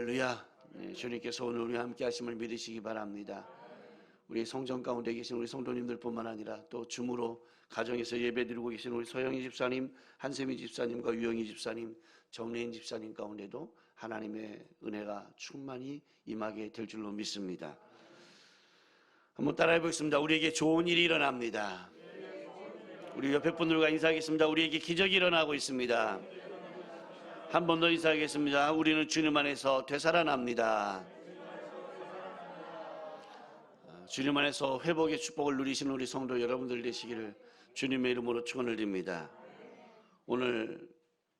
할렐루야. 주님께서 오늘 우리와 함께 하심을 믿으시기 바랍니다. 우리 성전 가운데 계신 우리 성도님들뿐만 아니라 또 줌으로 가정에서 예배드리고 계신 우리 서영희 집사님, 한세미 집사님과 유영희 집사님, 정래인 집사님 가운데도 하나님의 은혜가 충만히 임하게 될 줄로 믿습니다. 한번 따라해 보겠습니다. 우리에게 좋은 일이 일어납니다. 우리 옆에 분들과 인사하겠습니다. 우리에게 기적이 일어나고 있습니다. 한 번 더 인사하겠습니다. 우리는 주님 안에서 되살아납니다. 주님 안에서 회복의 축복을 누리시는 우리 성도 여러분들 되시기를 주님의 이름으로 축원을 드립니다. 오늘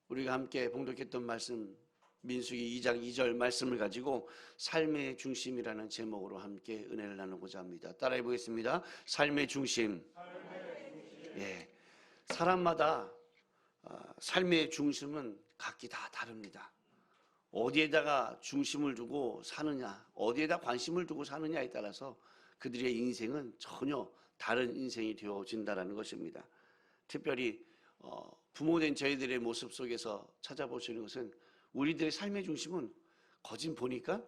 우리가 함께 봉독했던 말씀 민수기 2장 2절 말씀을 가지고 삶의 중심이라는 제목으로 함께 은혜를 나누고자 합니다. 따라해 보겠습니다. 삶의 중심. 예, 사람마다 삶의 중심은 각기 다 다릅니다. 어디에다가 중심을 두고 사느냐, 어디에다 관심을 두고 사느냐에 따라서 그들의 인생은 전혀 다른 인생이 되어진다는 것입니다. 특별히 부모된 저희들의 모습 속에서 찾아보시는 것은 우리들의 삶의 중심은 거진 보니까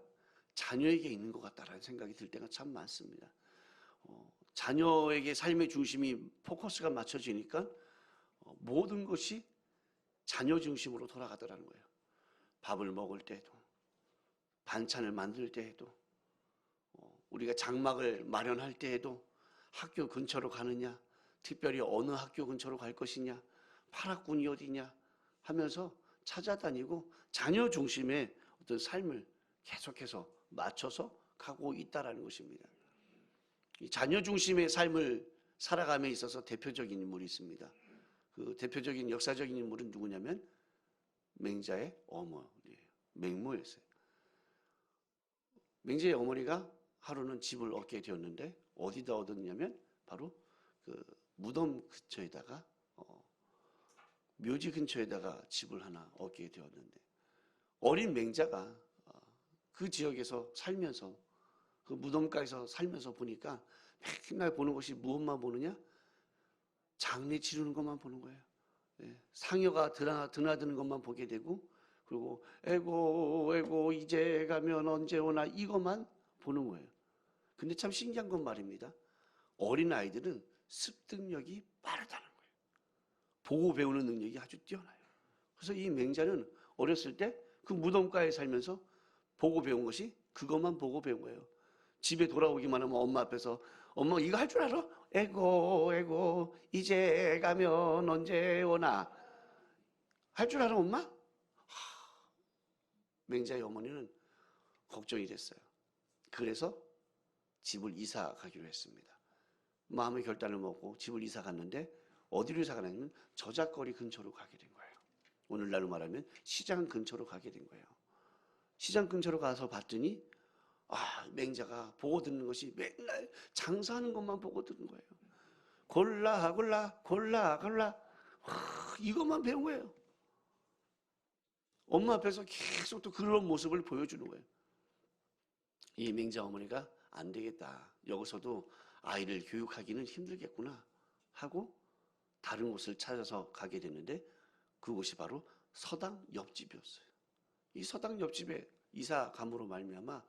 자녀에게 있는 것 같다라는 생각이 들 때가 참 많습니다. 자녀에게 삶의 중심이 포커스가 맞춰지니까 모든 것이 자녀 중심으로 돌아가더라는 거예요. 밥을 먹을 때도, 반찬을 만들 때에도, 우리가 장막을 마련할 때에도 학교 근처로 가느냐, 특별히 어느 학교 근처로 갈 것이냐, 파락군이 어디냐 하면서 찾아다니고 자녀 중심의 어떤 삶을 계속해서 맞춰서 가고 있다는 것입니다. 이 자녀 중심의 삶을 살아감에 있어서 대표적인 인물이 있습니다. 그 대표적인 역사적인 인물은 누구냐면 맹자의 어머니예요. 맹모였어요. 맹자의 어머니가 하루는 집을 얻게 되었는데 어디다 얻었냐면 바로 그 무덤 근처에다가 묘지 근처에다가 집을 하나 얻게 되었는데 어린 맹자가 그 지역에서 살면서 그 무덤가에서 살면서 보니까 맨날 보는 것이 무엇만 보느냐? 장례 치르는 것만 보는 거예요. 상여가 드나드는 것만 보게 되고 그리고 에고 이제 가면 언제 오나 이것만 보는 거예요. 근데 참 신기한 건 말입니다. 어린 아이들은 습득력이 빠르다는 거예요. 보고 배우는 능력이 아주 뛰어나요. 그래서 이 맹자는 어렸을 때 그 무덤가에 살면서 보고 배운 것이 그것만 보고 배운 거예요. 집에 돌아오기만 하면 엄마 앞에서 엄마 이거 할 줄 알아? 에고 이제 가면 언제 오나 할 줄 알아 엄마? 맹자의 어머니는 걱정이 됐어요. 그래서 집을 이사 가기로 했습니다. 마음의 결단을 먹고 집을 이사 갔는데 어디로 이사 가냐면 저작거리 근처로 가게 된 거예요. 오늘날로 말하면 시장 근처로 가게 된 거예요. 시장 근처로 가서 봤더니 맹자가 보고 듣는 것이 맨날 장사하는 것만 보고 듣는 거예요. 골라 이것만 배운 거예요. 엄마 앞에서 계속 또 그런 모습을 보여주는 거예요. 이 맹자 어머니가 안 되겠다. 여기서도 아이를 교육하기는 힘들겠구나 하고 다른 곳을 찾아서 가게 됐는데 그곳이 바로 서당 옆집이었어요. 이 서당 옆집에 이사 감으로 말미암아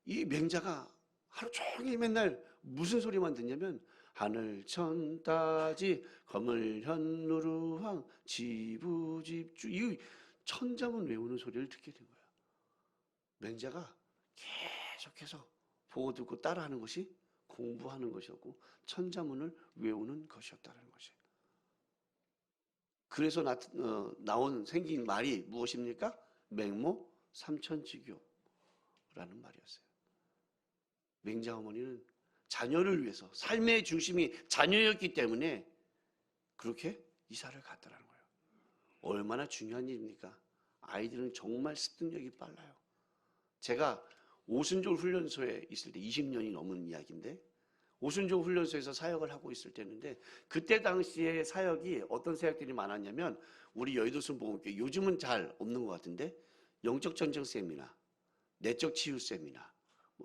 이 맹자가 하루 종일 맨날 무슨 소리만 듣냐면 하늘 천따지 거물현 누르황 지부집주 이 천자문 외우는 소리를 듣게 된 거야. 맹자가 계속해서 보고 듣고 따라하는 것이 공부하는 것이었고 천자문을 외우는 것이었다는 것이에요. 그래서 생긴 말이 무엇입니까? 맹모 삼천지교라는 말이었어요. 맹자 어머니는 자녀를 위해서 삶의 중심이 자녀였기 때문에 그렇게 이사를 갔다는 거예요. 얼마나 중요한 일입니까? 아이들은 정말 습득력이 빨라요. 제가 오순절 훈련소에 있을 때 20년이 넘은 이야기인데 오순절 훈련소에서 사역을 하고 있을 때였는데 그때 당시에 사역이 어떤 사역들이 많았냐면 우리 여의도 순복음교회 요즘은 잘 없는 것 같은데 영적 전쟁 세미나, 내적 치유 세미나,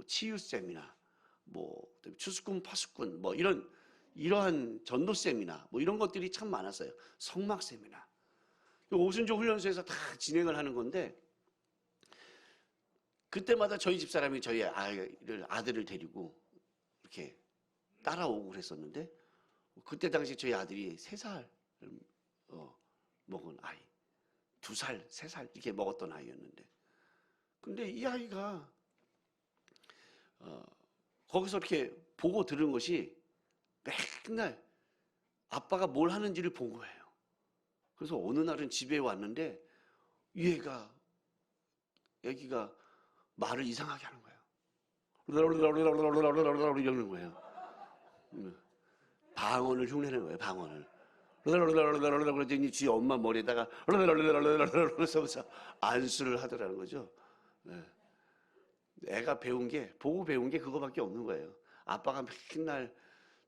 치유 세미나, 추수꾼 파수꾼 이러한 전도 세미나 이런 것들이 참 많았어요. 성막 세미나. 오순절 훈련소에서 다 진행을 하는 건데 그때마다 저희 집사람이 저희 아들을 데리고 이렇게 따라오고 그랬었는데, 그때 당시 저희 아들이 3살 먹은 아이, 2살, 3살 이렇게 먹었던 아이였는데, 근데 이 아이가 거기서 이렇게 보고 들은 것이 맨날 아빠가 뭘 하는지를 본 거예요. 그래서 어느 날은 집에 왔는데 애기가 말을 이상하게 하는 거예요. 이러는 거예요. 방언을 흉내내는 거예요. 방언을. 그랬더니 지 엄마 머리에다가 그래서 안수를 하더라는 거죠. 애가 보고 배운 게 그거밖에 없는 거예요. 아빠가 맨날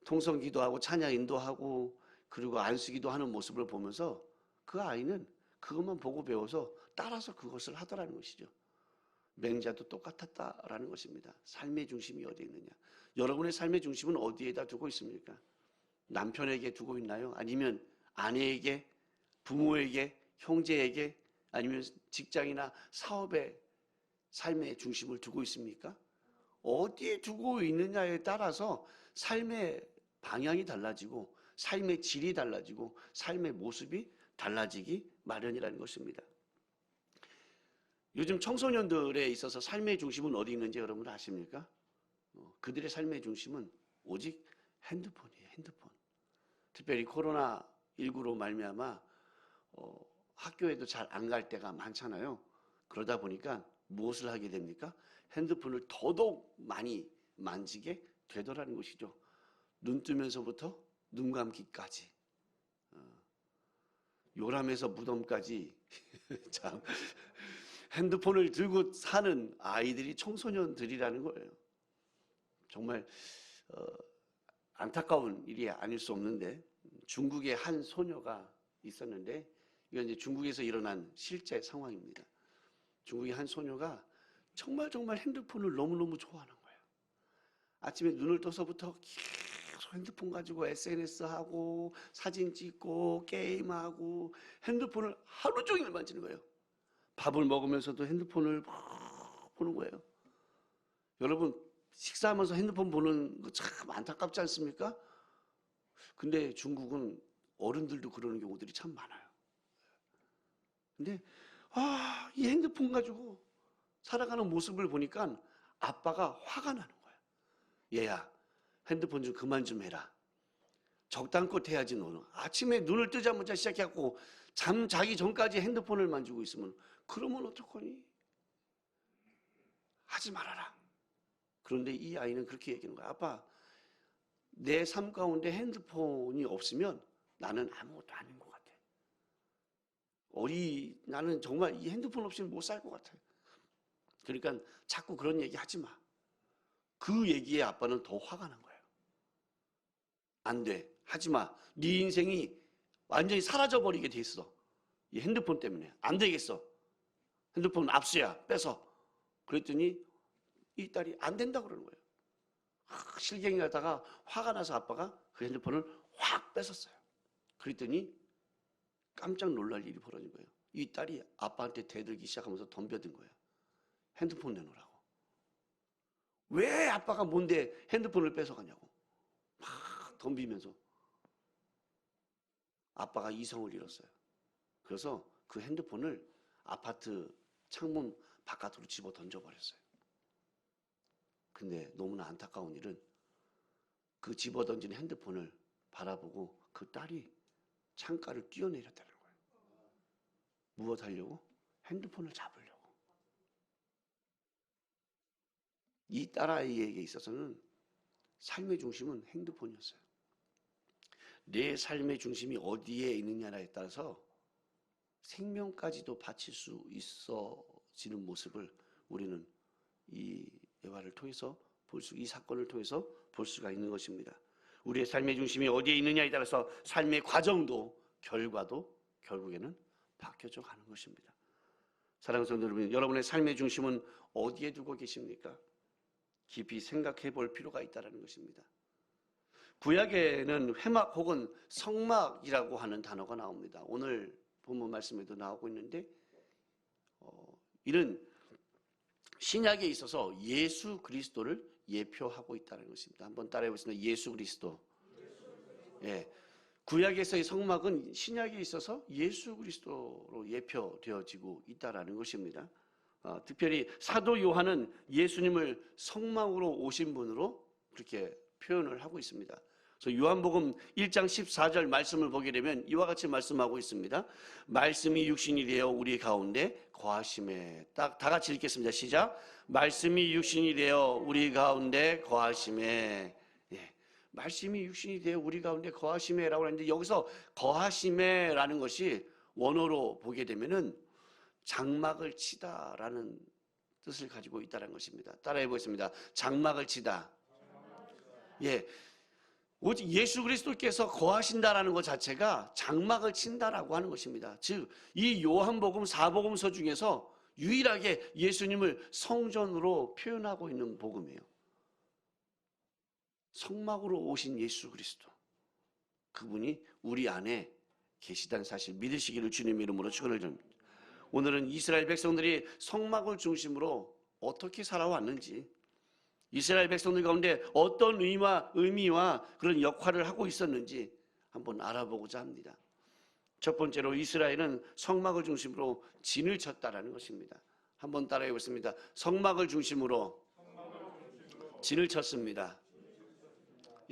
통성 기도하고 찬양 인도하고 그리고 안수기도 하는 모습을 보면서 그 아이는 그것만 보고 배워서 따라서 그것을 하더라는 것이죠. 맹자도 똑같았다라는 것입니다. 삶의 중심이 어디에 있느냐. 여러분의 삶의 중심은 어디에다 두고 있습니까? 남편에게 두고 있나요? 아니면 아내에게, 부모에게, 형제에게, 아니면 직장이나 사업에 삶의 중심을 두고 있습니까? 어디에 두고 있느냐에 따라서 삶의 방향이 달라지고 삶의 질이 달라지고 삶의 모습이 달라지기 마련이라는 것입니다. 요즘 청소년들에 있어서 삶의 중심은 어디 있는지 여러분 아십니까? 그들의 삶의 중심은 오직 핸드폰이에요. 핸드폰. 특별히 코로나19로 말미암아 학교에도 잘 안 갈 때가 많잖아요. 그러다 보니까 무엇을 하게 됩니까? 핸드폰을 더더욱 많이 만지게 되더라는 것이죠. 눈 뜨면서부터 눈 감기까지, 요람에서 무덤까지 참 핸드폰을 들고 사는 아이들이 청소년들이라는 거예요. 정말 안타까운 일이 아닐 수 없는데, 중국의 한 소녀가 있었는데, 이건 이제 중국에서 일어난 실제 상황입니다. 중국의 한 소녀가 정말 핸드폰을 너무너무 좋아하는 거예요. 아침에 눈을 떠서부터 계속 핸드폰 가지고 SNS하고 사진 찍고 게임하고 핸드폰을 하루 종일 만지는 거예요. 밥을 먹으면서도 핸드폰을 막 보는 거예요. 여러분, 식사하면서 핸드폰 보는 거 참 안타깝지 않습니까? 근데 중국은 어른들도 그러는 경우들이 참 많아요. 근데 이 핸드폰 가지고 살아가는 모습을 보니까 아빠가 화가 나는 거야. 얘야, 핸드폰 좀 그만 좀 해라. 적당껏 해야지 너는. 아침에 눈을 뜨자마자 시작해갖고 잠 자기 전까지 핸드폰을 만지고 있으면 그러면 어떡하니? 하지 말아라. 그런데 이 아이는 그렇게 얘기하는 거야. 아빠, 내 삶 가운데 핸드폰이 없으면 나는 아무것도 아닌 것 같아. 나는 정말 이 핸드폰 없이는 못 살 것 같아. 그러니까 자꾸 그런 얘기 하지 마. 그 얘기에 아빠는 더 화가 난 거예요. 안 돼. 하지 마. 네 인생이 완전히 사라져버리게 돼 있어. 이 핸드폰 때문에. 안 되겠어. 핸드폰 압수야. 뺏어. 그랬더니 이 딸이 안 된다고 그러는 거예요. 실갱이 하다가 화가 나서 아빠가 그 핸드폰을 확 뺏었어요. 그랬더니 깜짝 놀랄 일이 벌어진 거예요. 이 딸이 아빠한테 대들기 시작하면서 덤벼든 거예요. 핸드폰 내놓으라고. 왜 아빠가 뭔데 핸드폰을 뺏어가냐고. 막 덤비면서 아빠가 이성을 잃었어요. 그래서 그 핸드폰을 아파트 창문 바깥으로 집어 던져버렸어요. 근데 너무나 안타까운 일은 그 집어 던진 핸드폰을 바라보고 그 딸이 창가를 뛰어내렸다는 거예요. 무엇 하려고? 핸드폰을 잡으려고. 이 딸아이에게 있어서는 삶의 중심은 핸드폰이었어요. 내 삶의 중심이 어디에 있느냐에 따라서 생명까지도 바칠 수 있어지는 모습을 우리는 이 예화를 통해서 이 사건을 통해서 볼 수가 있는 것입니다. 우리의 삶의 중심이 어디에 있느냐에 따라서 삶의 과정도 결과도 결국에는 바뀌어져 가는 것입니다. 사랑하는 성도 여러분, 여러분의 삶의 중심은 어디에 두고 계십니까? 깊이 생각해 볼 필요가 있다는 것입니다. 구약에는 회막 혹은 성막이라고 하는 단어가 나옵니다. 오늘 본문 말씀에도 나오고 있는데 이는 신약에 있어서 예수 그리스도를 예표하고 있다는 것입니다. 한번 따라해 보겠습니다. 예수 그리스도. 예. 구약에서의 성막은 신약에 있어서 예수 그리스도로 예표되어지고 있다는 것입니다. 특별히 사도 요한은 예수님을 성막으로 오신 분으로 그렇게 표현을 하고 있습니다. 그래서 요한복음 1장 14절 말씀을 보게 되면 이와 같이 말씀하고 있습니다. 말씀이 육신이 되어 우리 가운데 거하심에. 다 같이 읽겠습니다. 시작. 말씀이 육신이 되어 우리 가운데 거하심에. 예. 말씀이 육신이 되어 우리 가운데 거하심에라고 하는데, 여기서 거하심에라는 것이 원어로 보게 되면은 장막을 치다라는 뜻을 가지고 있다는 것입니다. 따라해 보겠습니다. 장막을 치다. 예. 오직 예수 그리스도께서 거하신다라는 것 자체가 장막을 친다라고 하는 것입니다. 즉, 이 요한복음 4복음서 중에서 유일하게 예수님을 성전으로 표현하고 있는 복음이에요. 성막으로 오신 예수 그리스도, 그분이 우리 안에 계시다는 사실 믿으시기를 주님의 이름으로 축원을 드립니다. 오늘은 이스라엘 백성들이 성막을 중심으로 어떻게 살아왔는지, 이스라엘 백성들 가운데 어떤 의미와 그런 역할을 하고 있었는지 한번 알아보고자 합니다. 첫 번째로 이스라엘은 성막을 중심으로 진을 쳤다라는 것입니다. 한번 따라해 보겠습니다. 성막을 중심으로 진을 쳤습니다.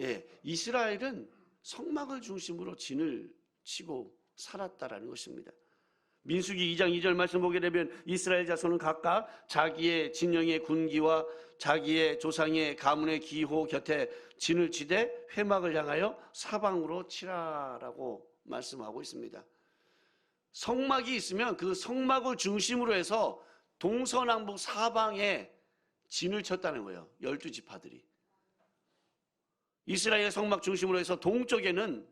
예, 이스라엘은 성막을 중심으로 진을 치고 살았다라는 것입니다. 민수기 2장 2절 말씀 보게 되면 이스라엘 자손은 각각 자기의 진영의 군기와 자기의 조상의 가문의 기호 곁에 진을 치되 회막을 향하여 사방으로 치라라고 말씀하고 있습니다. 성막이 있으면 그 성막을 중심으로 해서 동서남북 사방에 진을 쳤다는 거예요. 12지파들이. 이스라엘 성막 중심으로 해서 동쪽에는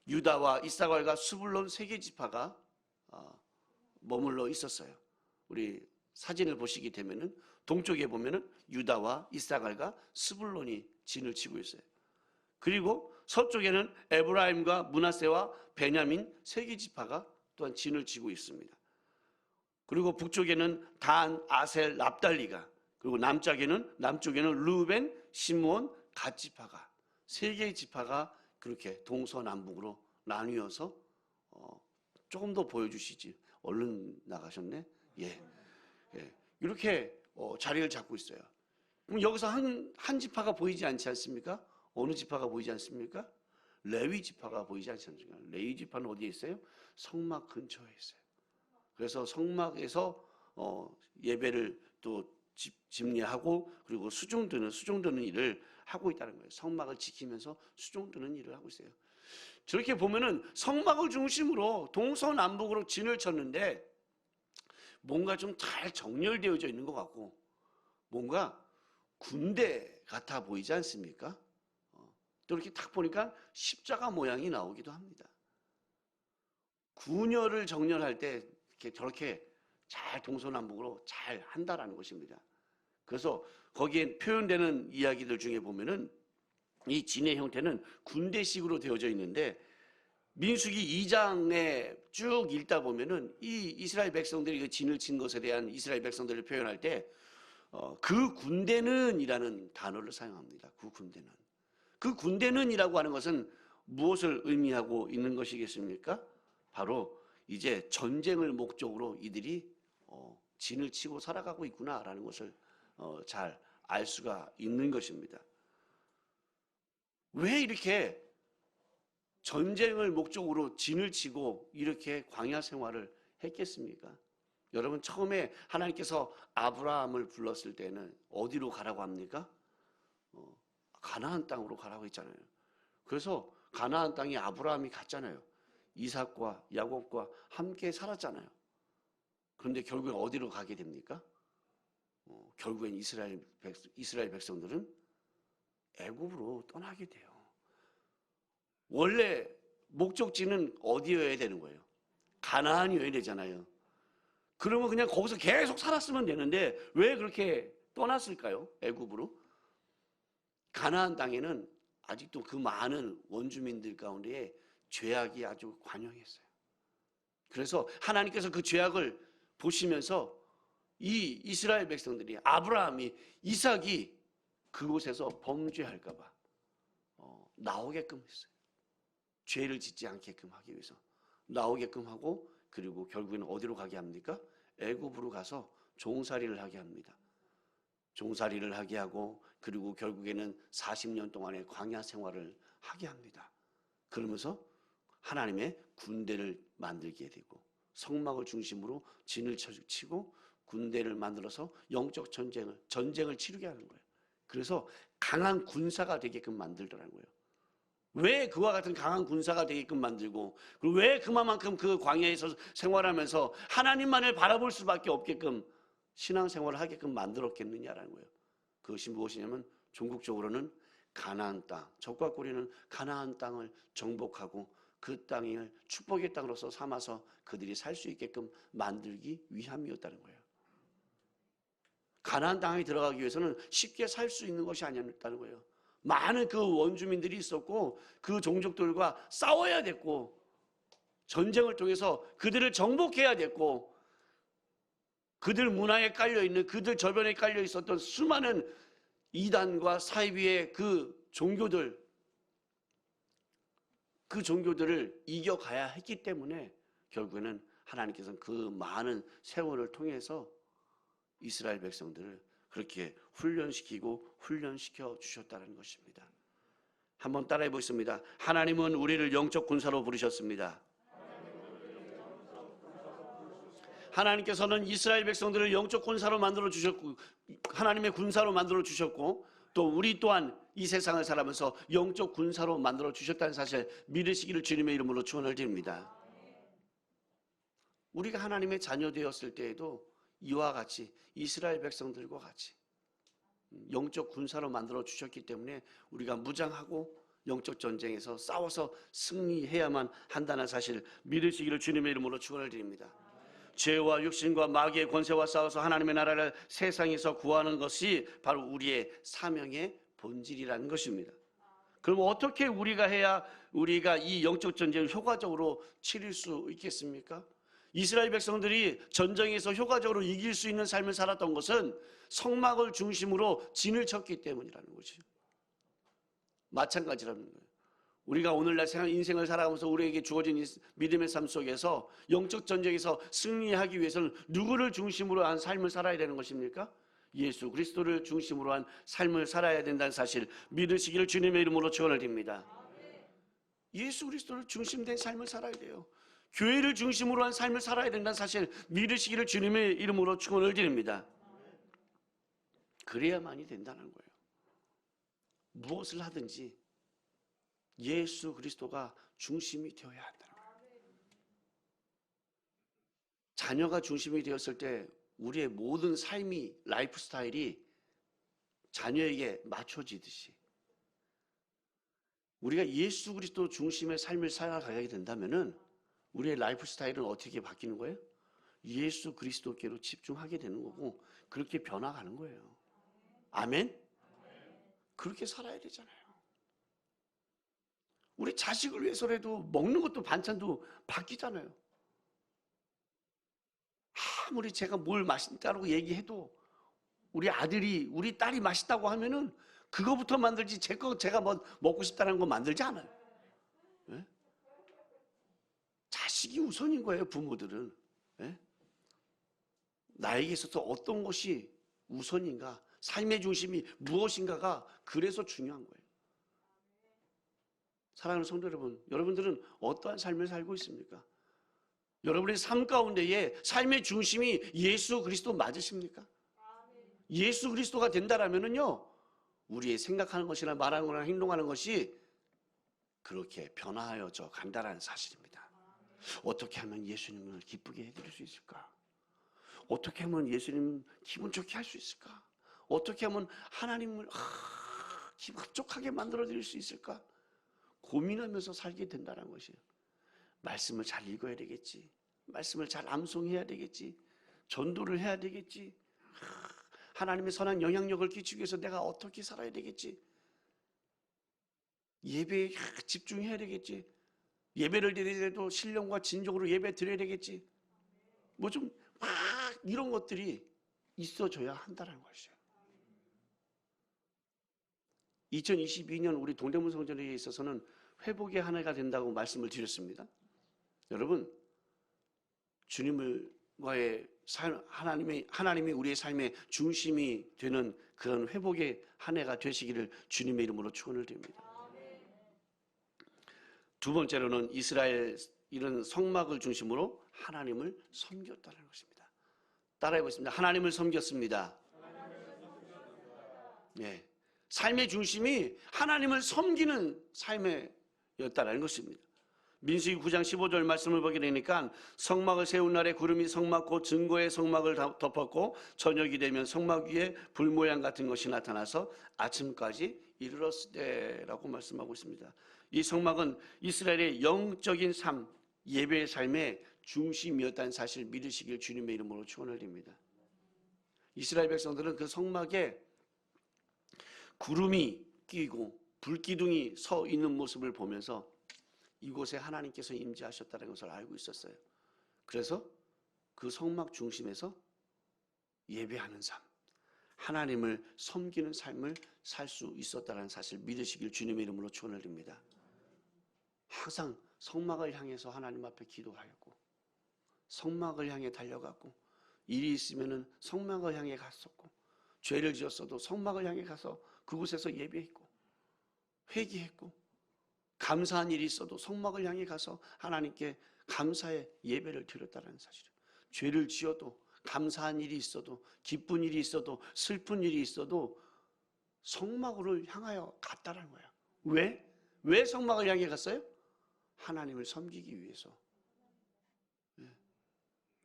유다와 이사갈과 스불론 3개 지파가 머물러 있었어요. 우리 사진을 보시게 되면은 동쪽에 보면은 유다와 이사갈과 스불론이 진을 치고 있어요. 그리고 서쪽에는 에브라임과 므낫세와 베냐민 3개 지파가 또한 진을 치고 있습니다. 그리고 북쪽에는 단, 아셀, 납달리가, 그리고 남쪽에는 르우벤, 시므온, 갓 지파가 3개의 지파가 그렇게 동서남북으로 나뉘어서 조금 더 보여주시지. 얼른 나가셨네. 예. 이렇게 자리를 잡고 있어요. 그럼 여기서 한 지파가 보이지 않지 않습니까? 어느 지파가 보이지 않습니까? 레위 지파가 보이지 않지 않습니까? 레위 지파는 어디에 있어요? 성막 근처에 있어요. 그래서 성막에서 예배를 또 집례하고 그리고 수종 드는 일을 하고 있다는 거예요. 성막을 지키면서 수종 드는 일을 하고 있어요. 저렇게 보면은 성막을 중심으로 동서남북으로 진을 쳤는데 뭔가 좀 잘 정렬되어져 있는 것 같고 뭔가 군대 같아 보이지 않습니까? 또 이렇게 딱 보니까 십자가 모양이 나오기도 합니다. 군여를 정렬할 때 이렇게 저렇게 잘 동서남북으로 잘 한다라는 것입니다. 그래서 거기에 표현되는 이야기들 중에 보면은 이 진의 형태는 군대식으로 되어져 있는데 민수기 2장에 쭉 읽다 보면은 이 이스라엘 백성들이 그 진을 친 것에 대한 이스라엘 백성들을 표현할 때 그 군대는 이라는 단어를 사용합니다. 그 군대는. 그 군대는 이라고 하는 것은 무엇을 의미하고 있는 것이겠습니까? 바로 이제 전쟁을 목적으로 이들이 진을 치고 살아가고 있구나라는 것을 잘 알 수가 있는 것입니다. 왜 이렇게 전쟁을 목적으로 진을 치고 이렇게 광야 생활을 했겠습니까? 여러분, 처음에 하나님께서 아브라함을 불렀을 때는 어디로 가라고 합니까? 가나안 땅으로 가라고 했잖아요. 그래서 가나안 땅에 아브라함이 갔잖아요. 이삭과 야곱과 함께 살았잖아요. 그런데 결국에 어디로 가게 됩니까? 결국엔 이스라엘 백성들은 애굽으로 떠나게 돼요. 원래 목적지는 어디여야 되는 거예요? 가나안이어야 되잖아요. 그러면 그냥 거기서 계속 살았으면 되는데 왜 그렇게 떠났을까요? 애굽으로. 가나안 땅에는 아직도 그 많은 원주민들 가운데 죄악이 아주 관영했어요. 그래서 하나님께서 그 죄악을 보시면서 이 이스라엘 백성들이, 아브라함이, 이삭이 그곳에서 범죄할까 봐 나오게끔 했어요. 죄를 짓지 않게끔 하기 위해서 나오게끔 하고, 그리고 결국에는 어디로 가게 합니까? 애굽으로 가서 종살이를 하게 합니다. 종살이를 하게 하고, 그리고 결국에는 40년 동안의 광야 생활을 하게 합니다. 그러면서 하나님의 군대를 만들게 되고, 성막을 중심으로 진을 치고 군대를 만들어서 영적 전쟁을 치르게 하는 거예요. 그래서 강한 군사가 되게끔 만들더라는 거예요. 왜 그와 같은 강한 군사가 되게끔 만들고, 그리고 왜 그만큼 그 광야에서 생활하면서 하나님만을 바라볼 수밖에 없게끔 신앙생활을 하게끔 만들었겠느냐라는 거예요. 그것이 무엇이냐면 종국적으로는 가나안 땅, 적과 꼬리는 가나안 땅을 정복하고 그 땅을 축복의 땅으로서 삼아서 그들이 살 수 있게끔 만들기 위함이었다는 거예요. 가나안 땅에 들어가기 위해서는 쉽게 살 수 있는 것이 아니었다는 거예요. 많은 그 원주민들이 있었고, 그 종족들과 싸워야 됐고, 전쟁을 통해서 그들을 정복해야 됐고, 그들 문화에 깔려있는, 그들 저변에 깔려 있었던 수많은 이단과 사이비의 그 종교들을 이겨가야 했기 때문에 결국에는 하나님께서는 그 많은 세월을 통해서 이스라엘 백성들을 그렇게 훈련시켜 주셨다는 것입니다. 한번 따라해 보겠습니다. 하나님은 우리를 영적 군사로 부르셨습니다. 하나님께서는 이스라엘 백성들을 영적 군사로 만들어 주셨고, 하나님의 군사로 만들어 주셨고, 또 우리 또한 이 세상을 살아가면서 영적 군사로 만들어 주셨다는 사실 믿으시기를 주님의 이름으로 축원을 드립니다. 우리가 하나님의 자녀 되었을 때에도 이와 같이 이스라엘 백성들과 같이 영적 군사로 만들어 주셨기 때문에 우리가 무장하고 영적 전쟁에서 싸워서 승리해야만 한다는 사실 믿으시기를 주님의 이름으로 축원을 드립니다. 죄와 육신과 마귀의 권세와 싸워서 하나님의 나라를 세상에서 구하는 것이 바로 우리의 사명의 본질이라는 것입니다. 그럼 어떻게 우리가 해야 우리가 이 영적 전쟁을 효과적으로 치를 수 있겠습니까? 이스라엘 백성들이 전쟁에서 효과적으로 이길 수 있는 삶을 살았던 것은 성막을 중심으로 진을 쳤기 때문이라는 거죠. 마찬가지라는 거예요. 우리가 오늘날 인생을 살아가면서 우리에게 주어진 믿음의 삶 속에서 영적 전쟁에서 승리하기 위해서는 누구를 중심으로 한 삶을 살아야 되는 것입니까? 예수 그리스도를 중심으로 한 삶을 살아야 된다는 사실 믿으시기를 주님의 이름으로 축원을 드립니다. 예수 그리스도를 중심된 삶을 살아야 돼요. 교회를 중심으로 한 삶을 살아야 된다는 사실 믿으시기를 주님의 이름으로 축원을 드립니다. 그래야만이 된다는 거예요. 무엇을 하든지 예수 그리스도가 중심이 되어야 한다는 거예요. 자녀가 중심이 되었을 때 우리의 모든 삶이, 라이프 스타일이 자녀에게 맞춰지듯이 우리가 예수 그리스도 중심의 삶을 살아가게 된다면은 우리의 라이프 스타일은 어떻게 바뀌는 거예요? 예수 그리스도께로 집중하게 되는 거고 그렇게 변화가는 거예요. 아멘? 그렇게 살아야 되잖아요. 우리 자식을 위해서라도 먹는 것도 반찬도 바뀌잖아요. 아무리 제가 뭘 맛있다고 얘기해도 우리 아들이, 우리 딸이 맛있다고 하면은 그거부터 만들지 제가 뭐 먹고 싶다는 거 만들지 않아요. 네? 자식이 우선인 거예요, 부모들은. 네? 나에게 있어서 어떤 것이 우선인가, 삶의 중심이 무엇인가가 그래서 중요한 거예요. 사랑하는 성도 여러분, 여러분들은 어떠한 삶을 살고 있습니까? 여러분의 삶 가운데에 삶의 중심이 예수 그리스도 맞으십니까? 예수 그리스도가 된다라면은요, 우리의 생각하는 것이나 말하는 것이나 행동하는 것이 그렇게 변화하여져 간다라는 사실입니다. 어떻게 하면 예수님을 기쁘게 해드릴 수 있을까? 어떻게 하면 예수님 기분 좋게 할 수 있을까? 어떻게 하면 하나님을 기분 흡족하게 만들어드릴 수 있을까? 고민하면서 살게 된다는 것이에요. 말씀을 잘 읽어야 되겠지. 말씀을 잘 암송해야 되겠지. 전도를 해야 되겠지. 하나님의 선한 영향력을 끼치기 위해서 내가 어떻게 살아야 되겠지. 예배에 집중해야 되겠지. 예배를 드리더라도 신령과 진정으로 예배 드려야 되겠지. 뭐 좀 막 이런 것들이 있어줘야 한다는 것이에요. 2022년 우리 동대문 성전에 있어서는 회복의 한 해가 된다고 말씀을 드렸습니다. 여러분, 주님과의 삶, 하나님이 우리의 삶의 중심이 되는 그런 회복의 한 해가 되시기를 주님의 이름으로 축원을 드립니다. 두 번째로는 이스라엘 이런 성막을 중심으로 하나님을 섬겼다는 것입니다. 따라해 보겠습니다. 하나님을 섬겼습니다. 네. 삶의 중심이 하나님을 섬기는 삶이었다는 것입니다. 민수기 9장 15절 말씀을 보게 되니까 성막을 세운 날에 구름이 성막 곧 증거의 성막을 덮었고 저녁이 되면 성막 위에 불 모양 같은 것이 나타나서 아침까지 이르렀을 때라고 말씀하고 있습니다. 이 성막은 이스라엘의 영적인 삶, 예배의 삶의 중심이었다는 사실을 믿으시길 주님의 이름으로 축원을 드립니다. 이스라엘 백성들은 그 성막에 구름이 끼고 불기둥이 서 있는 모습을 보면서 이곳에 하나님께서 임재하셨다는 것을 알고 있었어요. 그래서 그 성막 중심에서 예배하는 삶, 하나님을 섬기는 삶을 살 수 있었다는 사실 믿으시길 주님의 이름으로 축원을 드립니다. 항상 성막을 향해서 하나님 앞에 기도하였고 성막을 향해 달려갔고 일이 있으면은 성막을 향해 갔었고 죄를 지었어도 성막을 향해 가서 그곳에서 예배했고 회개했고 감사한 일이 있어도 성막을 향해 가서 하나님께 감사의 예배를 드렸다는 사실이에요. 죄를 지어도 감사한 일이 있어도 기쁜 일이 있어도 슬픈 일이 있어도 성막으로 향하여 갔다는 거예요. 왜? 왜 성막을 향해 갔어요? 하나님을 섬기기 위해서.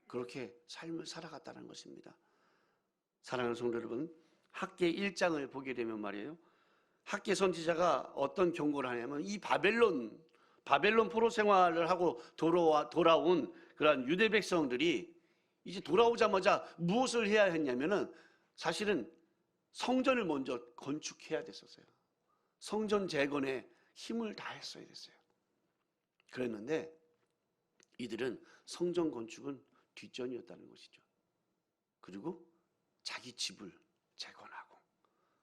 그렇게 삶을 살아갔다는 것입니다. 사랑하는 성도 여러분, 학개 1장을 보게 되면 말이에요. 학개 선지자가 어떤 경고를 하냐면 이 바벨론 포로 생활을 하고 돌아온 그런 유대 백성들이 이제 돌아오자마자 무엇을 해야 했냐면은 사실은 성전을 먼저 건축해야 됐었어요. 성전 재건에 힘을 다했어야 됐어요. 그랬는데 이들은 성전 건축은 뒷전이었다는 것이죠. 그리고 자기 집을 재건하고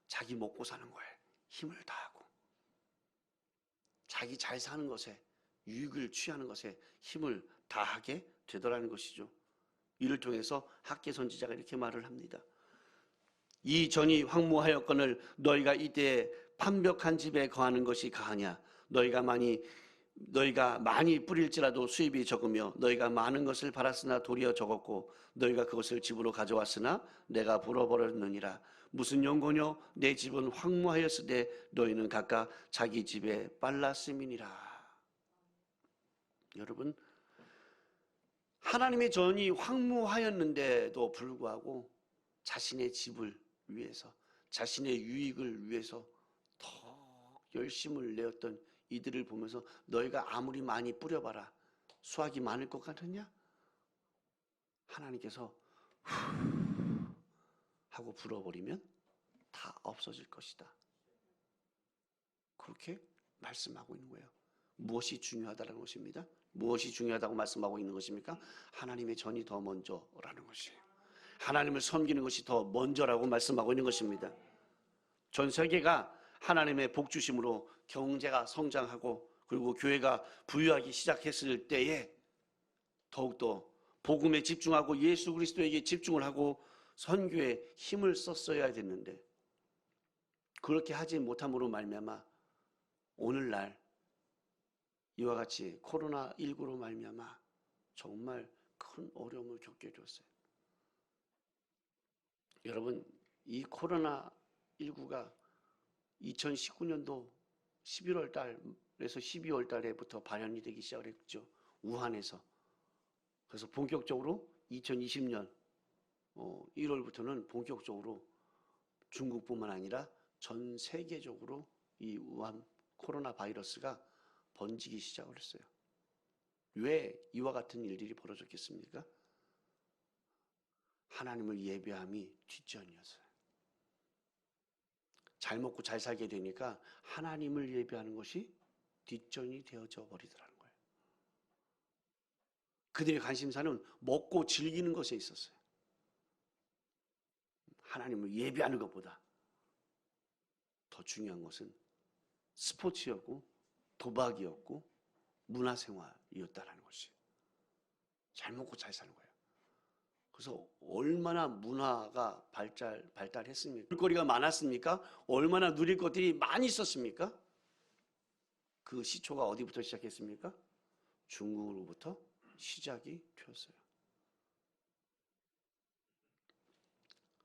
자기 먹고 사는 거에 힘을 다하고 자기 잘 사는 것에 유익을 취하는 것에 힘을 다하게 되더라는 것이죠. 이를 통해서 학개 선지자가 이렇게 말을 합니다. 이 전이 황무하였거늘 너희가 이때에 판벽한 집에 거하는 것이 가하냐. 너희가 많이 뿌릴지라도 수입이 적으며 너희가 많은 것을 팔았으나 도리어 적었고 너희가 그것을 집으로 가져왔으나 내가 불어버렸느니라. 무슨 연고뇨? 내 집은 황무하였으되 너희는 각각 자기 집에 빨랐음이니라. 여러분, 하나님의 전이 황무하였는데도 불구하고 자신의 집을 위해서 자신의 유익을 위해서 더 열심을 내었던 이들을 보면서 너희가 아무리 많이 뿌려봐라 수확이 많을 것 같으냐? 하나님께서 하고 불어버리면 다 없어질 것이다. 그렇게 말씀하고 있는 거예요. 무엇이 중요하다는 것입니다. 무엇이 중요하다고 말씀하고 있는 것입니까? 하나님의 전이 더 먼저라는 것이에요. 하나님을 섬기는 것이 더 먼저라고 말씀하고 있는 것입니다. 전 세계가 하나님의 복주심으로 경제가 성장하고 그리고 교회가 부유하기 시작했을 때에 더욱더 복음에 집중하고 예수 그리스도에게 집중을 하고 선교에 힘을 썼어야 됐는데 그렇게 하지 못함으로 말미암아 오늘날 이와 같이 코로나19로 말미암아 정말 큰 어려움을 겪게 되었어요. 여러분, 이 코로나19가 2019년도 11월 달에서 12월 달에부터 발현이 되기 시작했죠. 우한에서. 그래서 본격적으로 2020년 1월부터는 본격적으로 중국뿐만 아니라 전 세계적으로 이 우한 코로나 바이러스가 번지기 시작을 했어요. 왜 이와 같은 일들이 벌어졌겠습니까? 하나님을 예배함이 뒷전이었어요. 잘 먹고 잘 살게 되니까 하나님을 예배하는 것이 뒷전이 되어져 버리더라는 거예요. 그들의 관심사는 먹고 즐기는 것에 있었어요. 하나님을 예배하는 것보다 더 중요한 것은 스포츠였고 도박이었고 문화생활이었다라는 것이. 잘 먹고 잘 사는 거예요. 그래서 얼마나 문화가 발달했습니까? 볼거리가 많았습니까? 얼마나 누릴 것들이 많이 있었습니까? 그 시초가 어디부터 시작했습니까? 중국으로부터 시작이 되었어요.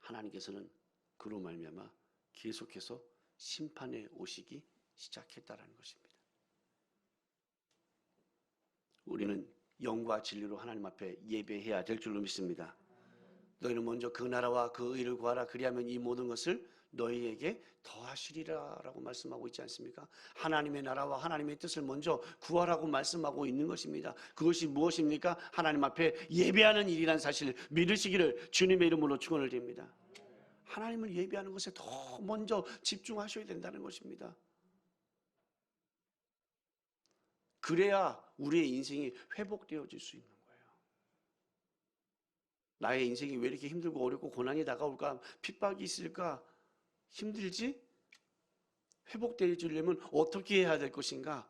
하나님께서는 그로 말미암아 계속해서 심판에 오시기 시작했다라는 것입니다. 우리는 영과 진리로 하나님 앞에 예배해야 될 줄로 믿습니다. 너희는 먼저 그 나라와 그 의를 구하라. 그리하면 이 모든 것을 너희에게 더하시리라 라고 말씀하고 있지 않습니까? 하나님의 나라와 하나님의 뜻을 먼저 구하라고 말씀하고 있는 것입니다. 그것이 무엇입니까? 하나님 앞에 예배하는 일이라는 사실을 믿으시기를 주님의 이름으로 축원을 드립니다. 하나님을 예배하는 것에 더 먼저 집중하셔야 된다는 것입니다. 그래야 우리의 인생이 회복되어질 수 있는 거예요. 나의 인생이 왜 이렇게 힘들고 어렵고 고난이 다가올까? 핍박이 있을까? 힘들지? 회복되어지려면 어떻게 해야 될 것인가?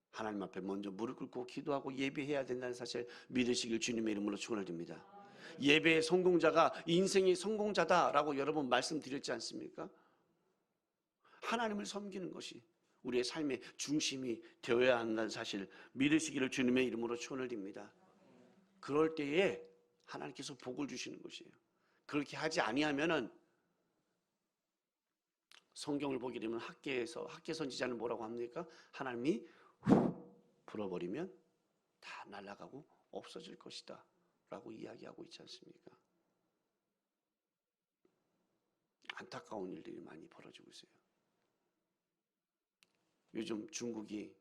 하나님 앞에 먼저 무릎 꿇고 기도하고 예배해야 된다는 사실 믿으시길 주님의 이름으로 축원을 드립니다. 예배의 성공자가 인생의 성공자다라고 여러 번 말씀드렸지 않습니까? 하나님을 섬기는 것이 우리의 삶의 중심이 되어야 한다는 사실 믿으시기를 주님의 이름으로 축원을 드립니다. 그럴 때에 하나님께서 복을 주시는 것이에요. 그렇게 하지 아니하면은 성경을 보게 되면 학계 선지자는 뭐라고 합니까? 하나님이 불어버리면 다 날아가고 없어질 것이다 라고 이야기하고 있지 않습니까? 안타까운 일들이 많이 벌어지고 있어요. 요즘 중국이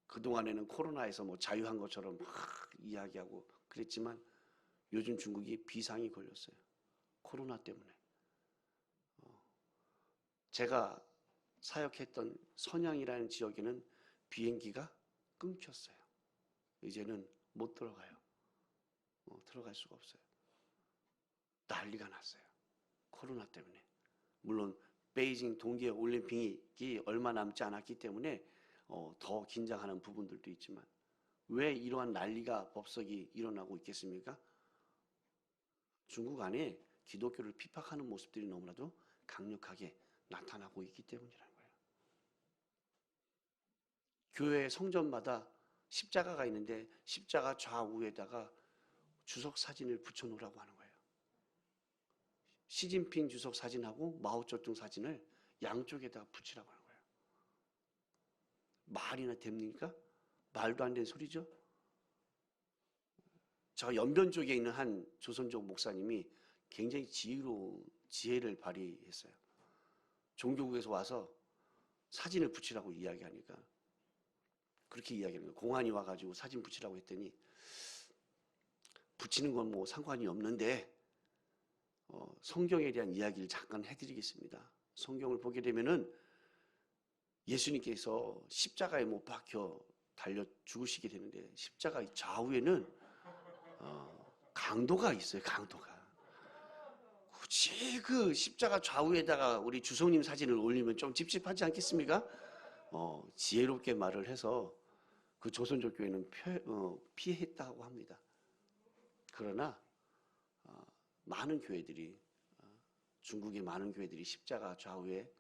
그동안에는 코로나에서 뭐 자유한 것처럼 막 이야기하고 그랬지만 요즘 중국이 비상이 걸렸어요. 코로나 때문에. 제가 사역했던 선양이라는 지역에는 비행기가 끊겼어요. 이제는 못 들어가요. 들어갈 수가 없어요. 난리가 났어요. 코로나 때문에. 물론 베이징 동계 올림픽이 얼마 남지 않았기 때문에 더 긴장하는 부분들도 있지만 왜 이러한 난리가 법석이 일어나고 있겠습니까? 중국 안에 기독교를 핍박하는 모습들이 너무나도 강력하게 나타나고 있기 때문이라는 거예요. 교회 성전마다 십자가가 있는데 십자가 좌우에다가 주석 사진을 붙여놓으라고 하는 거예요. 시진핑 주석 사진하고 마오쩌둥 사진을 양쪽에다가 붙이라고 하는 거예요. 말이나 됩니까? 말도 안 되는 소리죠. 저 연변 쪽에 있는 한 조선족 목사님이 굉장히 지혜로운 지혜를 발휘했어요. 종교국에서 와서 사진을 붙이라고 이야기하니까 그렇게 이야기하는 거예요. 공안이 와가지고 사진 붙이라고 했더니 붙이는 건 뭐 상관이 없는데 성경에 대한 이야기를 잠깐 해드리겠습니다. 성경을 보게 되면은 예수님께서 십자가에 못 박혀 달려 죽으시게 되는데 십자가 좌우에는 강도가 있어요. 강도가. 굳이 그 십자가 좌우에다가 우리 주성님 사진을 올리면 좀 찝찝하지 않겠습니까? 지혜롭게 말을 해서 그 조선족 교회는 피했다고 합니다. 그러나 많은 교회들이 중국의 많은 교회들이 십자가 좌우에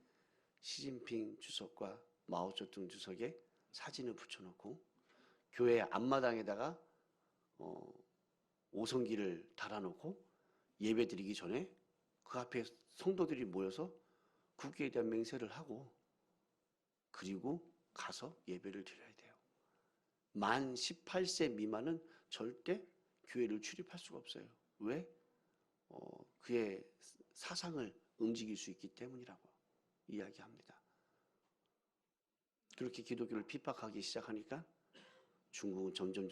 시진핑 주석과 마오쩌둥 주석의 사진을 붙여놓고 교회 앞마당에다가 오성기를 달아놓고 예배드리기 전에 그 앞에 성도들이 모여서 국기에 대한 맹세를 하고 그리고 가서 예배를 드려야 돼요. 만 18세 미만은 절대 교회를 출입할 수가 없어요. 왜? 그의 사상을 움직일 수 있기 때문이라고 이야기합니다. 그렇게 기독교를 핍박하기 시작하니까 중국은 점점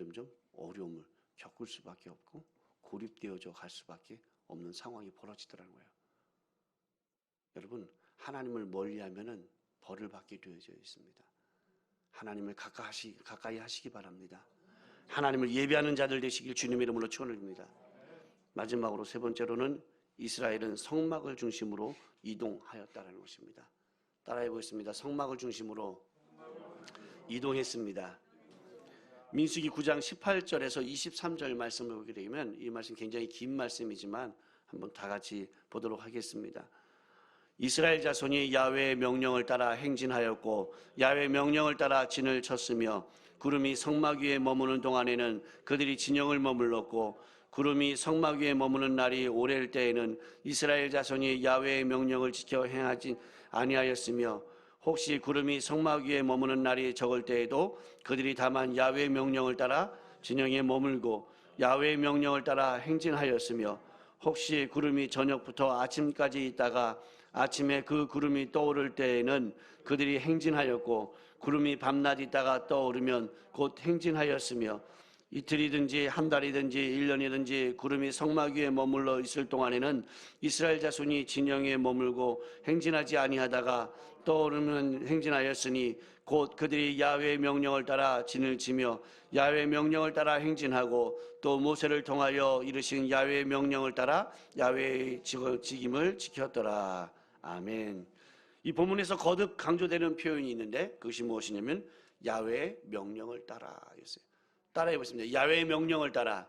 어려움을 겪을 수밖에 없고 고립되어져 갈 수밖에 없는 상황이 벌어지더라는 거예요. 여러분, 하나님을 멀리하면은 벌을 받게 되어져 있습니다. 하나님을 가까이 하시기 바랍니다. 하나님을 예배하는 자들 되시길 주님의 이름으로 축원을 드립니다. 마지막으로 세 번째로는 이스라엘은 성막을 중심으로 이동하였다는 것입니다. 따라해 보겠습니다. 성막을 중심으로 이동했습니다. 민수기 9장 18절에서 23절 말씀을 보게 되면 이 말씀 굉장히 긴 말씀이지만 한번 다 같이 보도록 하겠습니다. 이스라엘 자손이 야훼의 명령을 따라 행진하였고 야훼의 명령을 따라 진을 쳤으며 구름이 성막 위에 머무는 동안에는 그들이 진영을 머물렀고 구름이 성막 위에 머무는 날이 오래일 때에는 이스라엘 자손이 야훼의 명령을 지켜 행하지 아니하였으며 혹시 구름이 성막 위에 머무는 날이 적을 때에도 그들이 다만 야훼의 명령을 따라 진영에 머물고 야훼의 명령을 따라 행진하였으며 혹시 구름이 저녁부터 아침까지 있다가 아침에 그 구름이 떠오를 때에는 그들이 행진하였고 구름이 밤낮 있다가 떠오르면 곧 행진하였으며 이틀이든지 한 달이든지 1년이든지 구름이 성막 위에 머물러 있을 동안에는 이스라엘 자손이 진영에 머물고 행진하지 아니하다가 떠오르면 행진하였으니 곧 그들이 야훼의 명령을 따라 진을 치며 야훼의 명령을 따라 행진하고 또 모세를 통하여 이르신 야훼의 명령을 따라 야훼의 직임을 지켰더라. 아멘. 이 본문에서 거듭 강조되는 표현이 있는데 그것이 무엇이냐면 야훼의 명령을 따라 였어요. 따라해 보겠습니다. 야훼의 명령을 따라.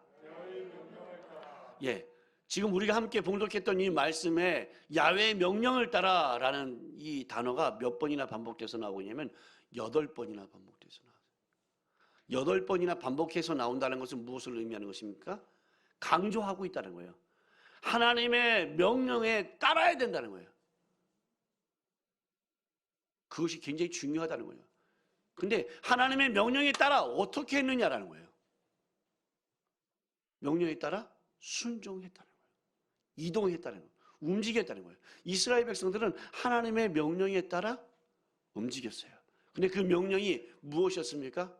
예. 지금 우리가 함께 봉독했던 이 말씀에 야훼의 명령을 따라라는 이 단어가 몇 번이나 반복돼서 나오고 있냐면 8번이나 반복돼서 나와요. 8번이나 반복해서 나온다는 것은 무엇을 의미하는 것입니까? 강조하고 있다는 거예요. 하나님의 명령에 따라야 된다는 거예요. 그것이 굉장히 중요하다는 거예요. 근데 하나님의 명령에 따라 어떻게 했느냐라는 거예요. 명령에 따라 순종했다는 거예요. 이동했다는 거예요. 움직였다는 거예요. 이스라엘 백성들은 하나님의 명령에 따라 움직였어요. 근데 그 명령이 무엇이었습니까?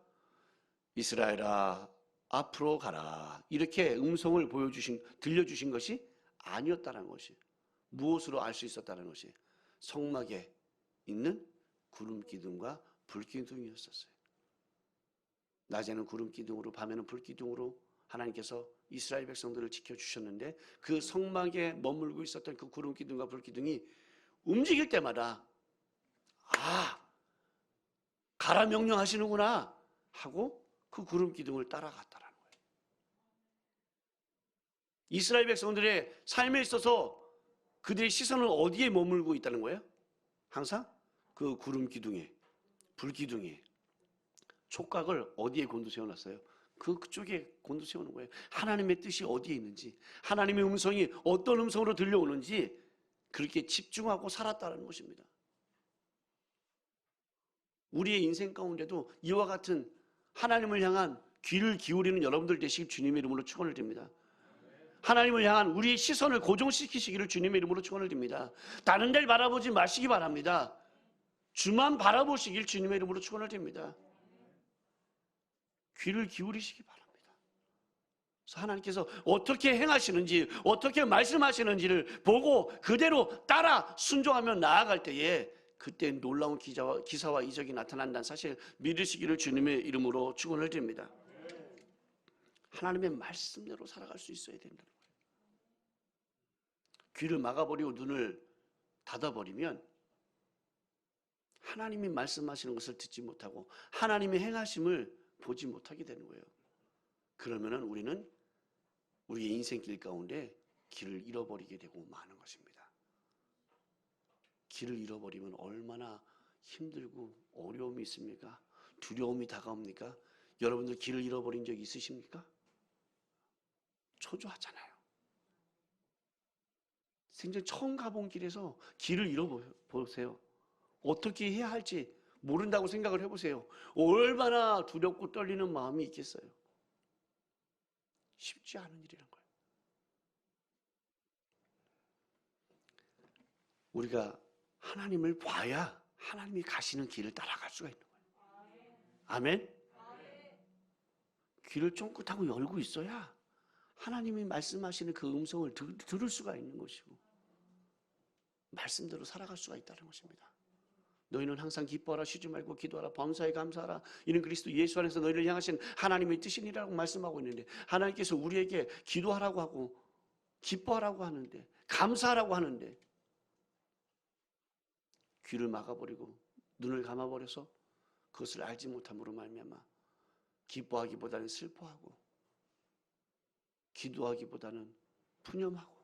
이스라엘아 앞으로 가라. 이렇게 음성을 들려주신 것이 아니었다는 것이, 무엇으로 알 수 있었다는 것이 성막에 있는 구름 기둥과 불 기둥이었었어요. 낮에는 구름 기둥으로 밤에는 불 기둥으로 하나님께서 이스라엘 백성들을 지켜주셨는데 그 성막에 머물고 있었던 그 구름 기둥과 불 기둥이 움직일 때마다 가라 명령하시는구나 하고 그 구름 기둥을 따라갔다라는 거예요. 이스라엘 백성들의 삶에 있어서 그들의 시선은 어디에 머물고 있다는 거예요? 항상 그 구름 기둥에, 불 기둥에 촉각을 어디에 곤두세워놨어요? 그쪽에 곤두세우는 거예요. 하나님의 뜻이 어디에 있는지, 하나님의 음성이 어떤 음성으로 들려오는지 그렇게 집중하고 살았다는 것입니다. 우리의 인생 가운데도 이와 같은 하나님을 향한 귀를 기울이는 여러분들 되시길 주님의 이름으로 축원을 드립니다. 하나님을 향한 우리의 시선을 고정시키시기를 주님의 이름으로 축원을 드립니다. 다른 데를 바라보지 마시기 바랍니다. 주만 바라보시길 주님의 이름으로 축원을 드립니다. 귀를 기울이시기 바랍니다. 그래서 하나님께서 어떻게 행하시는지, 어떻게 말씀하시는지를 보고 그대로 따라 순종하며 나아갈 때에 그때 놀라운 기사와 이적이 나타난다는 사실 믿으시기를 주님의 이름으로 축원을 드립니다. 하나님의 말씀대로 살아갈 수 있어야 된다는 거예요. 귀를 막아버리고 눈을 닫아버리면 하나님이 말씀하시는 것을 듣지 못하고 하나님의 행하심을 보지 못하게 되는 거예요. 그러면은 우리는 우리의 인생길 가운데 길을 잃어버리게 되고 마는 것입니다. 길을 잃어버리면 얼마나 힘들고 어려움이 있습니까? 두려움이 다가옵니까? 여러분들 길을 잃어버린 적 있으십니까? 초조하잖아요. 생전 처음 가본 길에서 길을 잃어보세요. 어떻게 해야 할지 모른다고 생각을 해보세요. 얼마나 두렵고 떨리는 마음이 있겠어요. 쉽지 않은 일이란 거예요. 우리가 하나님을 봐야 하나님이 가시는 길을 따라갈 수가 있는 거예요. 아멘? 귀를 쫑긋하고 열고 있어야 하나님이 말씀하시는 그 음성을 들을 수가 있는 것이고 말씀대로 살아갈 수가 있다는 것입니다. 너희는 항상 기뻐하라, 쉬지 말고 기도하라, 범사에 감사하라. 이는 그리스도 예수 안에서 너희를 향하신 하나님의 뜻이니라고 말씀하고 있는데 하나님께서 우리에게 기도하라고 하고 기뻐하라고 하는데 감사하라고 하는데 귀를 막아버리고 눈을 감아버려서 그것을 알지 못함으로 말미암아 기뻐하기보다는 슬퍼하고 기도하기보다는 푸념하고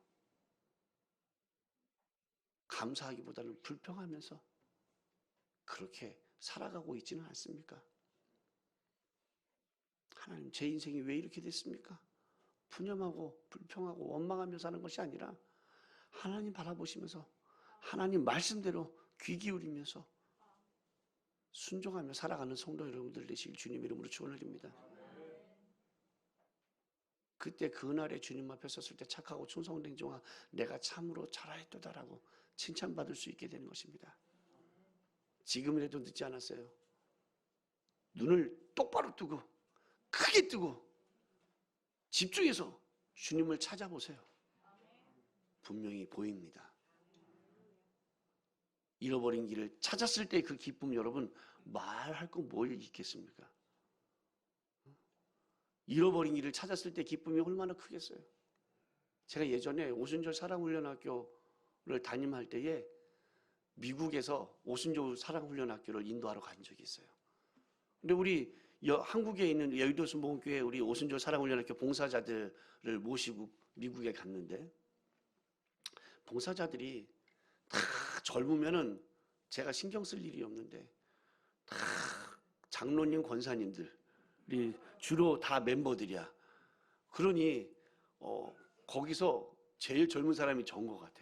감사하기보다는 불평하면서 그렇게 살아가고 있지는 않습니까? 하나님, 제 인생이 왜 이렇게 됐습니까? 푸념하고 불평하고 원망하며 사는 것이 아니라 하나님 바라보시면서 하나님 말씀대로 귀 기울이면서 순종하며 살아가는 성도 여러분들 되시길 주님 이름으로 축원드립니다. 그때 그날에 주님 앞에 섰을 때 착하고 충성된 종아 내가 참으로 잘하였도다라고 칭찬받을 수 있게 되는 것입니다. 지금이라도 늦지 않았어요. 눈을 똑바로 뜨고 크게 뜨고 집중해서 주님을 찾아보세요. 분명히 보입니다. 잃어버린 길을 찾았을 때 그 기쁨, 여러분 말할 거 뭘 있겠습니까? 잃어버린 길을 찾았을 때 기쁨이 얼마나 크겠어요. 제가 예전에 오순절 사랑훈련학교를 담임할 때에 미국에서 오순절 사랑훈련학교를 인도하러 간 적이 있어요. 근데 우리 한국에 있는 여의도 순복음교회 우리 오순절 사랑훈련학교 봉사자들을 모시고 미국에 갔는데 봉사자들이 다 젊으면은 제가 신경 쓸 일이 없는데 다 장로님, 권사님들이 주로 다 멤버들이야. 그러니 거기서 제일 젊은 사람이 전 것 같아.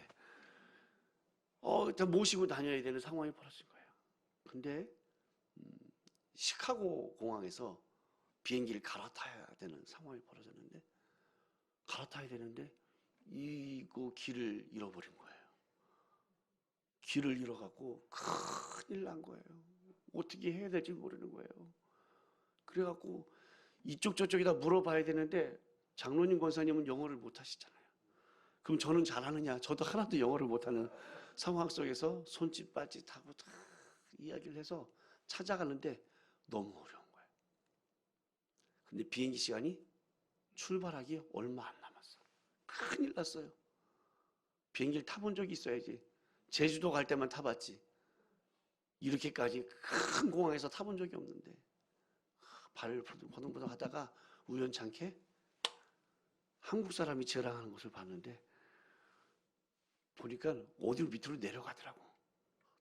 일단 모시고 다녀야 되는 상황이 벌어진 거예요. 근데 시카고 공항에서 비행기를 갈아타야 되는 상황이 벌어졌는데 갈아타야 되는데 이거 길을 잃어버린 거예요. 길을 잃어갖고 큰일 난 거예요. 어떻게 해야 될지 모르는 거예요. 그래갖고 이쪽 저쪽에다 물어봐야 되는데 장로님, 권사님은 영어를 못 하시잖아요. 그럼 저는 잘하느냐? 저도 하나도 영어를 못하는 상황 속에서 손짓 발짓하고 다 이야기를 해서 찾아가는데 너무 어려운 거예요. 근데 비행기 시간이 출발하기 얼마 안 남았어. 큰일 났어요. 비행기를 타본 적이 있어야지. 제주도 갈 때만 타봤지. 이렇게까지 큰 공항에서 타본 적이 없는데 발을 버둥버둥 하다가 우연찮게 한국 사람이 지나가는 것을 봤는데 보니까 어디로 밑으로 내려가더라고.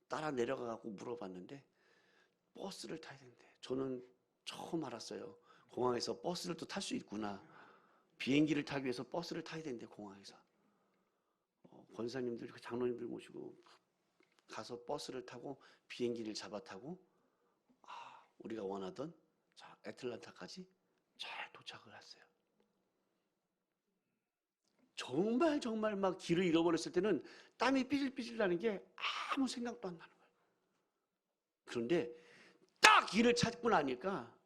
따라 내려가고 물어봤는데 버스를 타야 된대. 저는 처음 알았어요. 공항에서 버스를 또 탈 수 있구나. 비행기를 타기 위해서 버스를 타야 된대, 공항에서. 권사님들, 장로님들 모시고 가서 버스를 타고 비행기를 잡아 타고 우리가 원하던 애틀란타까지 잘 도착을 했어요. 정말 막 길을 잃어버렸을 때는 땀이 삐질삐질 나는 게 아무 생각도 안 나는 거예요. 그런데 딱 길을 찾고 나니까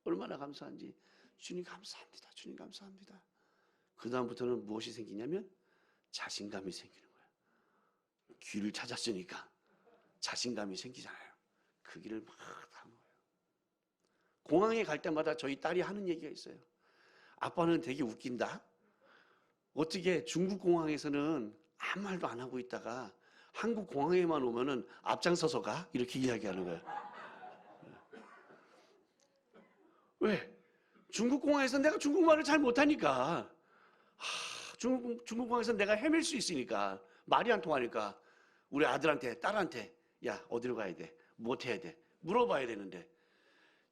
얼마나 감사한지 주님 감사합니다. 주님 감사합니다. 그 다음부터는 무엇이 생기냐면 자신감이 생기는 거예요. 길을 찾았으니까 자신감이 생기잖아요. 그 길을 막 가는 거예요. 공항에 갈 때마다 저희 딸이 하는 얘기가 있어요. 아빠는 되게 웃긴다. 어떻게 중국 공항에서는 아무 말도 안 하고 있다가 한국 공항에만 오면은 앞장서서 가? 이렇게 이야기하는 거예요. 왜? 중국 공항에서 내가 중국말을 잘 못하니까 중국 공항에서 내가 헤맬 수 있으니까 말이 안 통하니까 우리 아들한테 딸한테 야 어디로 가야 돼? 뭐 해야 돼? 물어봐야 되는데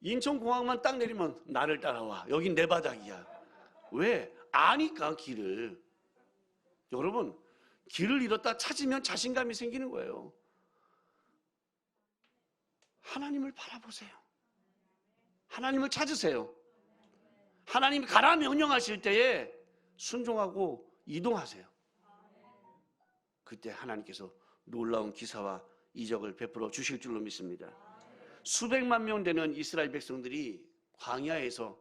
인천공항만 딱 내리면 나를 따라와. 여긴 내 바닥이야. 왜? 아니까 길을. 여러분 길을 잃었다 찾으면 자신감이 생기는 거예요. 하나님을 바라보세요. 하나님을 찾으세요. 하나님이 가라 명령하실 때에 순종하고 이동하세요. 그때 하나님께서 놀라운 기사와 이적을 베풀어 주실 줄로 믿습니다. 수백만 명 되는 이스라엘 백성들이 광야에서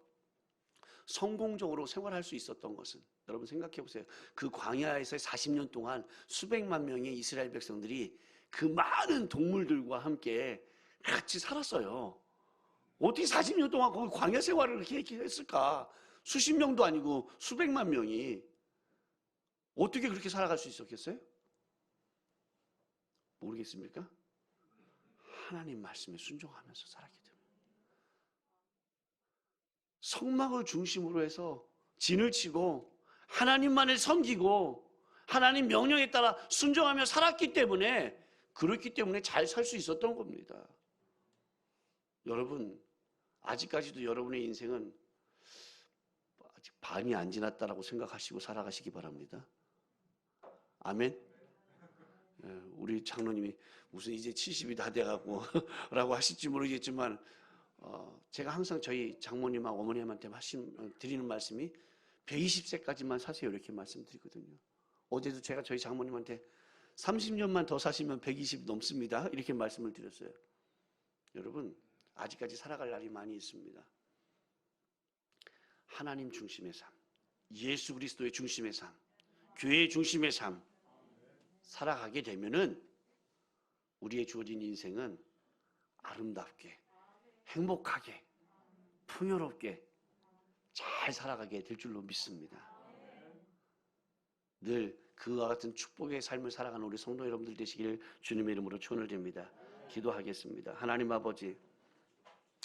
성공적으로 생활할 수 있었던 것은 여러분 생각해 보세요. 그 광야에서 40년 동안 수백만 명의 이스라엘 백성들이 그 많은 동물들과 함께 같이 살았어요. 어떻게 40년 동안 거기 광야 생활을 이렇게 했을까? 수십 명도 아니고 수백만 명이. 어떻게 그렇게 살아갈 수 있었겠어요? 모르겠습니까? 하나님 말씀에 순종하면서 살았기 때문에. 성막을 중심으로 해서 진을 치고 하나님만을 섬기고 하나님 명령에 따라 순종하며 살았기 때문에, 그렇기 때문에 잘 살 수 있었던 겁니다. 여러분, 아직까지도 여러분의 인생은 아직 반이 안 지났다라고 생각하시고 살아가시기 바랍니다. 아멘. 우리 장로님이 무슨 이제 70이 다 돼가고 라고 하실지 모르겠지만, 제가 항상 저희 장모님하고 어머님한테 드리는 말씀이 120세까지만 사세요, 이렇게 말씀드리거든요. 어제도 제가 저희 장모님한테 30년만 더 사시면 120 넘습니다, 이렇게 말씀을 드렸어요. 여러분, 아직까지 살아갈 날이 많이 있습니다. 하나님 중심의 삶, 예수 그리스도의 중심의 삶, 교회의 중심의 삶 살아가게 되면은 우리의 주어진 인생은 아름답게, 행복하게, 풍요롭게 잘 살아가게 될 줄로 믿습니다. 늘 그와 같은 축복의 삶을 살아가는 우리 성도 여러분들 되시길 주님의 이름으로 축원을 드립니다. 기도하겠습니다. 하나님 아버지,